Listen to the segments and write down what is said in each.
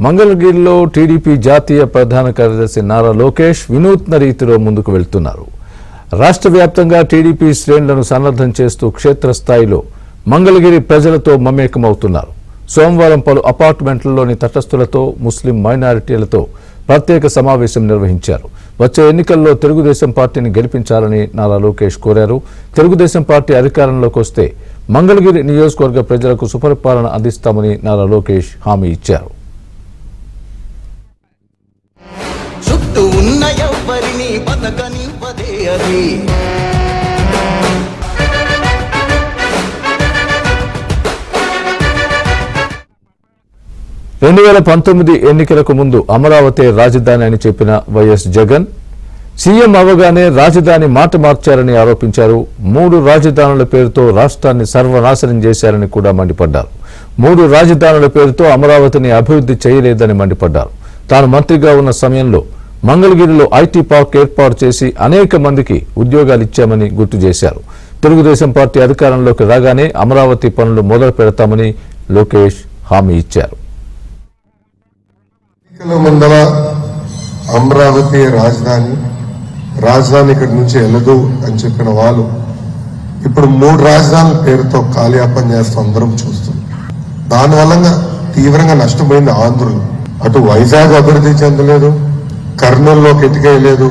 మంగళగిరిలో టీడీపీ జాతీయ ప్రధాన కార్యదర్శి నారా లోకేష్ వినూత్న రీతిలో ముందుకు వెళ్తున్నారు. రాష్ట్ర వ్యాప్తంగా టీడీపీ శ్రేణులను సన్నద్ధం చేస్తూ క్షేత్రస్థాయిలో మంగళగిరి ప్రజలతో మమేకమవుతున్నారు. సోమవారం పలు అపార్ట్మెంట్లలోని తటస్థులతో ముస్లిం మైనారిటీలతో ప్రత్యేక సమావేశం నిర్వహించారు. వచ్చే ఎన్నికల్లో తెలుగుదేశం పార్టీని గెలిపించాలని నారా లోకేష్ కోరారు. తెలుగుదేశం పార్టీ అధికారంలోకి వస్తే మంగళగిరి నియోజకవర్గ ప్రజలకు సుపరిపాలన అందిస్తామని నారా లోకేష్ హామీ ఇచ్చారు. ఉన్న ఎవ్వరిని బతకనివ్వదే అది 2019 ఎన్నికలకు ముందు అమరావతి రాజధాని అని చెప్పిన వైఎస్ జగన్ సీఎం అవగానే రాజధాని మాట మార్చారని ఆరోపించారు. 3 రాజధానుల పేరుతో రాష్ట్రాన్ని సర్వనాశనం చేశారని కూడా మండిపడ్డారు. 3 రాజధానుల పేరుతో అమరావతిని అభివృద్ధి చేయలేదని మండిపడ్డారు. తాను మంత్రిగా ఉన్న సమయంలో మంగళగిరిలో ఐటీ పార్క్ ఏర్పాటు చేసి అనేక మందికి ఉద్యోగాలు ఇచ్చామని గుర్తు చేశారు. తెలుగుదేశం పార్టీ అధికారంలోకి రాగానే అమరావతి పనులు మొదలు పెడతామని లోకేష్ హామీ ఇచ్చారు. ముందర అమరావతి రాజధాని ఇక్కడి నుంచి వెళ్ళదు అని చెప్పిన వాళ్ళు ఇప్పుడు 3 రాజధానుల పేరుతో కాలయాపన చేస్తూ అందరం చూస్తాం. దానివల్ల తీవ్రంగా నష్టపోయింది ఆంధ్రులు. అటు వైజాగ్ అభివృద్ధి చెందలేదు, కర్నూలులో కిటికేయలేదు,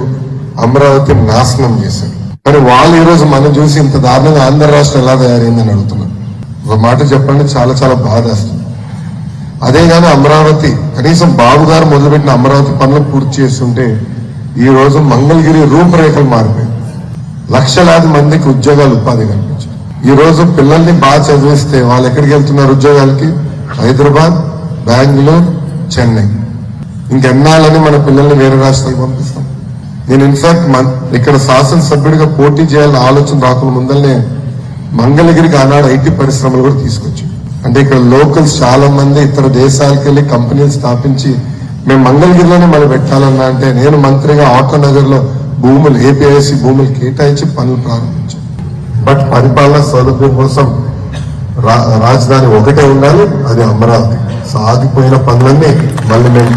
అమరావతి నాశనం చేశారు. కానీ వాళ్ళు ఈరోజు మనం చూసి ఇంత దారుణంగా ఆంధ్ర రాష్ట్రం ఎలా తయారైందని అడుగుతున్నారు. ఒక మాట చెప్పండి, చాలా చాలా బాధేస్తుంది. అదే కానీ అమరావతి కనీసం బాబు గారు మొదలుపెట్టిన అమరావతి పనులు పూర్తి చేస్తుంటే ఈ రోజు మంగళగిరి రూపురేఖలు మారిపోయాయి. లక్షలాది మందికి ఉద్యోగాలు, ఉపాధి కల్పించారు. ఈ రోజు పిల్లల్ని బాగా చదివిస్తే వాళ్ళు ఎక్కడికి వెళ్తున్నారు ఉద్యోగాలకి? హైదరాబాద్, బెంగళూరు, చెన్నై. ఇంకెన్నాళ్ళని మన పిల్లల్ని వేరే రాష్ట్రాలకు పంపిస్తాం. నేను ఇన్ఫాక్ట్ ఇక్కడ శాసనసభ్యుడిగా పోటీ చేయాలని ఆలోచన రాకుండా ముందరనే మంగళగిరికి ఆనాడు ఐటీ పరిశ్రమలు కూడా తీసుకొచ్చాం. అంటే ఇక్కడ లోకల్స్ చాలా మంది ఇతర దేశాలకు వెళ్ళి కంపెనీలు స్థాపించి మేము మంగళగిరిలోనే మనం పెట్టాలన్నా అంటే నేను మంత్రిగా ఆటోనగర్ లో భూములు ఏపీఐసి భూములు కేటాయించి పనులు ప్రారంభించాం. బట్ పరిపాలన సౌలభ్యం కోసం రాజధాని ఒకటే ఉండాలి, అది అమరావతి. సాగిపోయిన పనులన్నీ మళ్ళీ మేము